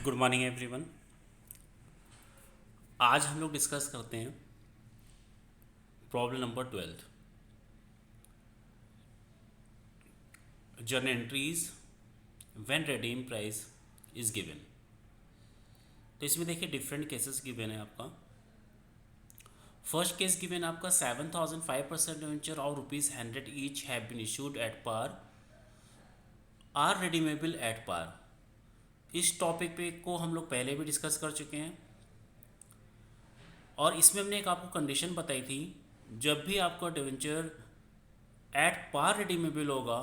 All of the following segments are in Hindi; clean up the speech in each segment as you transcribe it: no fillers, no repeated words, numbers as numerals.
Good morning everyone. आज हम लोग डिस्कस करते हैं problem number 12, journal entries when redeem price is given. तो इसमें देखिए डिफरेंट केसेस गिवन है आपका। फर्स्ट केस गिवन आपका 7,005% डिवेंचर और ₹100 each have been issued at par are redeemable at par. इस टॉपिक पे को हम लोग पहले भी डिस्कस कर चुके हैं और इसमें हमने एक आपको कंडीशन बताई थी, जब भी आपका डिवेंचर एट पार रिडीमेबल होगा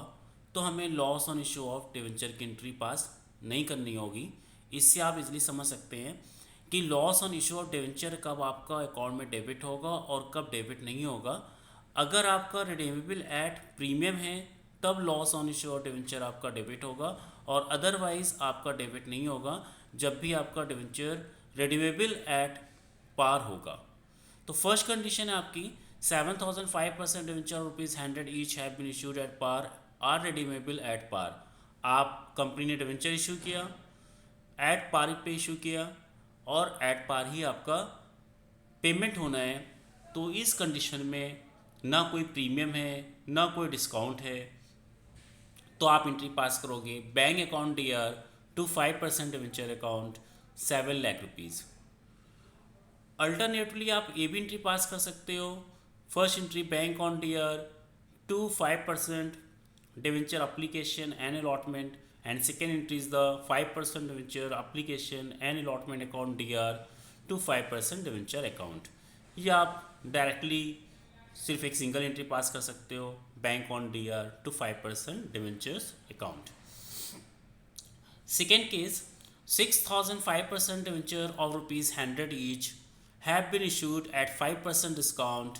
तो हमें loss on issue of debenture की एंट्री पास नहीं करनी होगी। इससे आप इजीली समझ सकते हैं कि loss on issue of debenture कब आपका अकाउंट में डेबिट होगा और कब डेबिट नहीं होगा। अगर आपका रिडीमेबल एट प्रीमियम है तब loss on issue of debenture आपका डेबिट होगा और अदरवाइज आपका डेबिट नहीं होगा जब भी आपका डिवेंचर रिडीमेबल एट पार होगा। तो फर्स्ट कंडीशन है आपकी 7,005% debenture ₹100 each have been issued at par are redeemable at par. आप कंपनी ने डिवेंचर इशू किया, एट पार पे इशू किया और एट पार ही आपका पेमेंट होना है। तो इस कंडीशन में ना कोई प्रीमियम है ना कोई डिस्काउंट है, तो आप एंट्री पास करोगे bank account DR to 5% debenture account 7 lakh rupees. Alternately आप ए भी एंट्री पास कर सकते हो। First entry bank on DR to 5% debenture application and allotment and second entry is the 5% debenture application and allotment account DR to 5% debenture account. या आप डायरेक्टली सिर्फ एक सिंगल एंट्री पास कर सकते हो, bank on DR to 5% debentures account. Second case 6,005% debenture of ₹100 each have been issued at 5% discount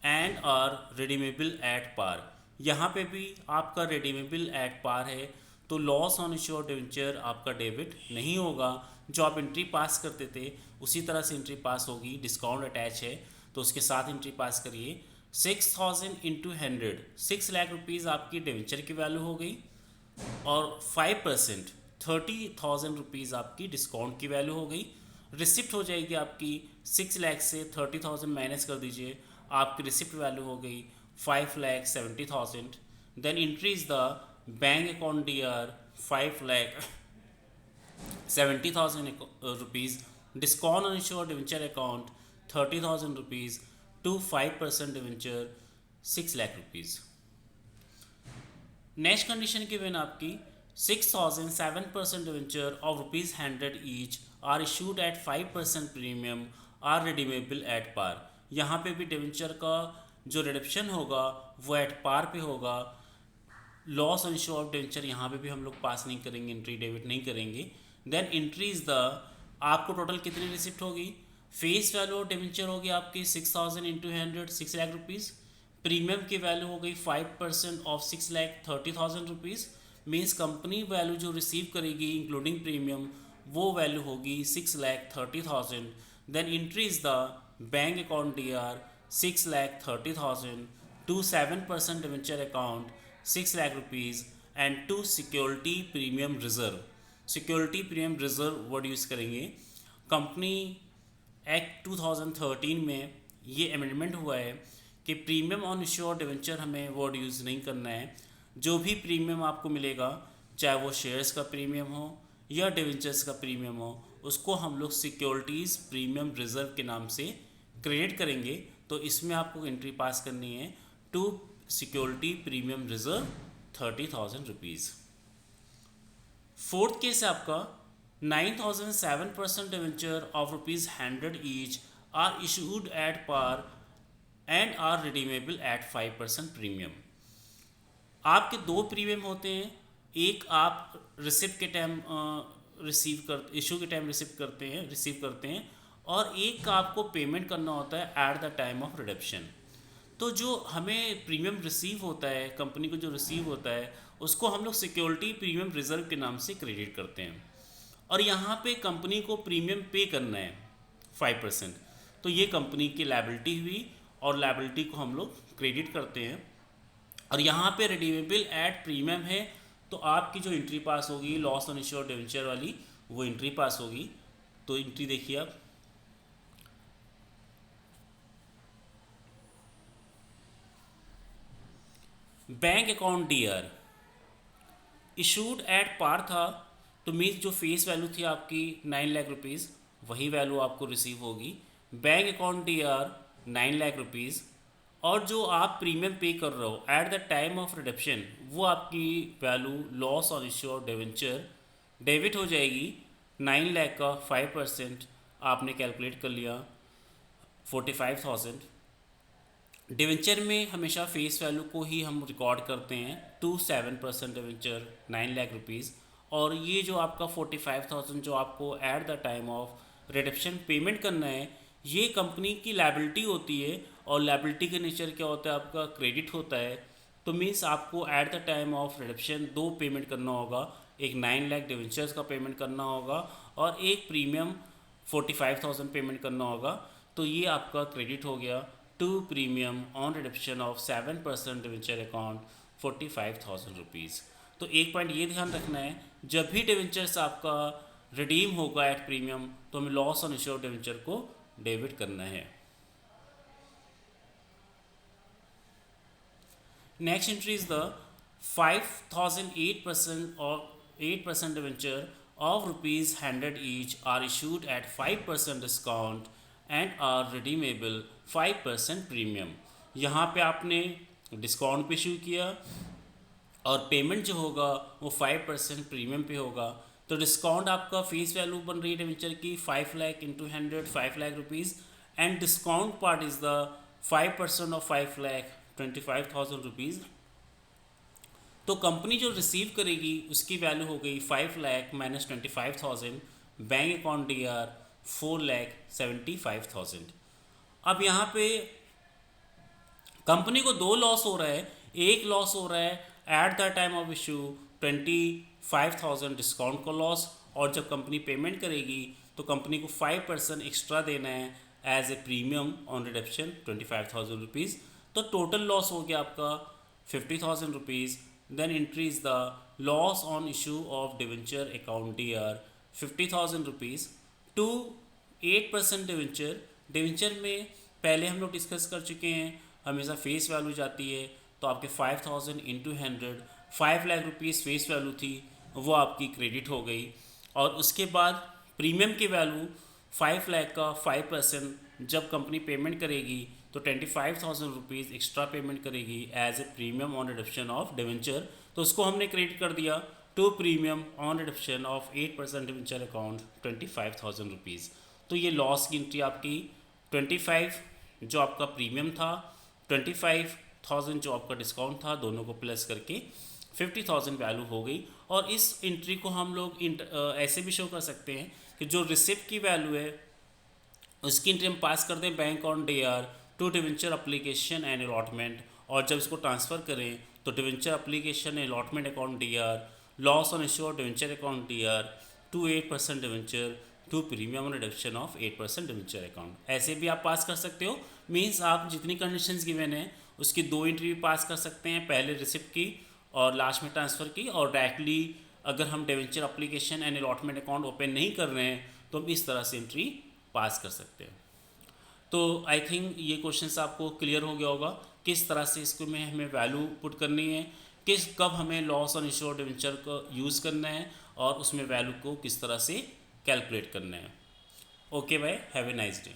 and are redeemable at par। यहाँ पे भी आपका redeemable at par है तो loss on issue of debenture आपका डेबिट नहीं होगा। जो आप एंट्री पास करते थे उसी तरह से एंट्री पास होगी। डिस्काउंट अटैच है तो उसके साथ एंट्री पास करिए। 6,000 इंटू 100 6 लाख रुपीज़ आपकी डिवेंचर की वैल्यू हो गई और 5% 30,000 रुपीज़ आपकी डिस्काउंट की वैल्यू हो गई। रिसिप्ट हो जाएगी आपकी 6 लाख से 30,000 माइनस कर दीजिए, आपकी रिसिप्ट वैल्यू हो गई 5,70,000। Then entry is the bank account DR 5,70,000 rupees, discount on issue debenture account 30,000 rupees to 5% debenture 6 lakh rupees. Next condition given आपकी 6,007% debenture of ₹100 each are issued at 5% premium are redeemable at par. यहाँ पे भी डिवेंचर का जो रिडप्शन होगा वो एट पार पे होगा। Loss on issue of debenture यहाँ पे भी हम लोग पास नहीं करेंगे, एंट्री डेबिट नहीं करेंगे। देन एंट्री इज द आपको टोटल कितनी रिसिप्ट होगी। फेस वैल्यू ऑफ डिवेंचर होगी आपकी 6,000 इंटू 100 6 लाख रुपीज़। प्रीमियम की वैल्यू हो गई 5% of 6,30,000 rupees. Means company value जो रिसीव करेगी इंक्लूडिंग प्रीमियम वो वैल्यू होगी 6,30,000। Then entry is the bank account DR 6,30,000 to 7% debenture account 6 lakh rupees and to security premium reserve. Security premium reserve word use करेंगे। कंपनी एक्ट 2013 में ये अमेंडमेंट हुआ है कि प्रीमियम ऑन इशू और डिवेंचर हमें वर्ड यूज़ नहीं करना है। जो भी प्रीमियम आपको मिलेगा चाहे वो शेयर्स का प्रीमियम हो या डिवेंचर्स का प्रीमियम हो, उसको हम लोग सिक्योरिटीज़ प्रीमियम रिजर्व के नाम से क्रिएट करेंगे। तो इसमें आपको एंट्री पास करनी है to security premium reserve 30,000 rupees. Fourth case है आपका 9,007% debenture of ₹100 each are issued at par and are redeemable at 5% premium. आपके दो प्रीमियम होते हैं, एक आप रिसिप्ट के टाइम इशू के टाइम रिसीव करते हैं और एक का आपको पेमेंट करना होता है eight the time of redemption. तो जो हमें प्रीमियम रिसीव होता है, कंपनी को जो रिसीव होता है उसको हम लोग सिक्योरिटी प्रीमियम रिजर्व के नाम से क्रेडिट करते हैं और यहाँ पे कंपनी को प्रीमियम पे करना है 5%। तो ये कंपनी की लायबिलिटी हुई और लायबिलिटी को हम लोग क्रेडिट करते हैं। और यहाँ पे रिडीमेबल एट प्रीमियम है तो आपकी जो एंट्री पास होगी लॉस ऑन इशू और डिवेंचर वाली वो एंट्री पास होगी। तो एंट्री देखिए आप, bank account DR issued at par था, तो मीन्स जो फेस वैल्यू थी आपकी 9 लाख रुपीज़, वही वैल्यू आपको रिसीव होगी। Bank account DR 9 lakh rupees, और जो आप प्रीमियम पे कर रहे हो at the time of redemption, वो आपकी value loss on issue of debenture debit हो जाएगी। 9 लाख का 5% आपने कैलकुलेट कर लिया 45,000। डिवेंचर में हमेशा फेस वैल्यू को ही हम रिकॉर्ड करते हैं टू 7% डिवेंचर 9 लाख रुपीज़। और ये जो आपका 45,000 जो आपको eight the time of redemption payment करना है, ये कंपनी की लायबिलिटी होती है। और लायबिलिटी का नेचर क्या होता है, आपका क्रेडिट होता है। तो मीन्स आपको eight the time of redemption दो पेमेंट करना होगा, एक 9 लाख डिवेंचर्स का पेमेंट करना होगा और एक प्रीमियम 45,000 पेमेंट करना होगा। तो ये आपका क्रेडिट हो गया to premium on redemption of 7% debenture account 45,000 rupees. तो एक पॉइंट ये ध्यान रखना है, जब भी डिवेंचर्स आपका रिडीम होगा एट प्रीमियम, तो हमें loss on issue of debenture को डेबिट करना है। Next entry is the 5,008% or 8% debenture of rupees 100 each are issued at 5% discount and are redeemable 5% premium। यहाँ पे आपने डिस्काउंट पे इशू किया और पेमेंट जो होगा वो 5% प्रीमियम पे होगा। तो डिस्काउंट आपका फेस वैल्यू बन रही है डिवेंचर की 5 lakh into 100 5 lakh rupees, and discount part is the 5% of 5 lakh 25,000 rupees. तो कंपनी जो रिसीव करेगी उसकी वैल्यू हो गई 5 lakh minus 25,000, bank account D R 4,75,000। अब यहाँ पे कंपनी को दो लॉस हो रहा है। एक लॉस हो रहा है eight the time of issue 25,000 discount का लॉस, और जब कंपनी पेमेंट करेगी तो कंपनी को 5% एक्स्ट्रा देना है as a premium on redemption 25,000 rupees. तो टोटल लॉस हो गया आपका 50,000 rupees. Then entry is the loss on issue of debenture account DR 50,000 rupees to 8% debenture. Debenture में पहले हम लोग डिस्कस कर चुके हैं, हमेशा फेस वैल्यू जाती है। तो आपके 5,000 into 100 5 lakh rupees face value थी, वो आपकी क्रेडिट हो गई। और उसके बाद प्रीमियम की वैल्यू 5 लाख का 5% जब कंपनी पेमेंट करेगी तो 25,000 रुपीज़ एक्स्ट्रा पेमेंट करेगी as a premium on redemption of debenture. तो उसको हमने क्रेडिट कर दिया to premium on redemption of 8% debenture account 25,000 rupees. तो ये लॉस की एंट्री आपकी 25 जो आपका प्रीमियम था, 25,000 जो आपका डिस्काउंट था, दोनों को प्लस करके 50,000 वैल्यू हो गई। और इस एंट्री को हम लोग ऐसे भी शो कर सकते हैं कि जो रिसिप्ट की वैल्यू है उसकी एंट्री हम पास कर दें bank on DR to debenture application and allotment, और जब इसको ट्रांसफ़र करें तो debenture application allotment account DR loss on issue of debenture account DR to 8% debenture to premium reduction of 8% debenture account. ऐसे भी आप पास कर सकते हो। मीन्स आप जितनी कंडीशंस गिवन है उसकी दो एंट्री भी पास कर सकते हैं, पहले रिसिप्ट की और लास्ट में ट्रांसफ़र की। और डायरेक्टली अगर हम debenture application and allotment account open नहीं कर रहे हैं तो हम इस तरह से एंट्री पास कर सकते हैं। तो आई थिंक ये क्वेश्चंस आपको क्लियर हो गया होगा किस तरह से इसको में हमें वैल्यू पुट करनी है, कब हमें loss on issue of debenture को यूज़ करना है और उसमें वैल्यू को किस तरह से कैलकुलेट करना है। Okay bye, have a nice day.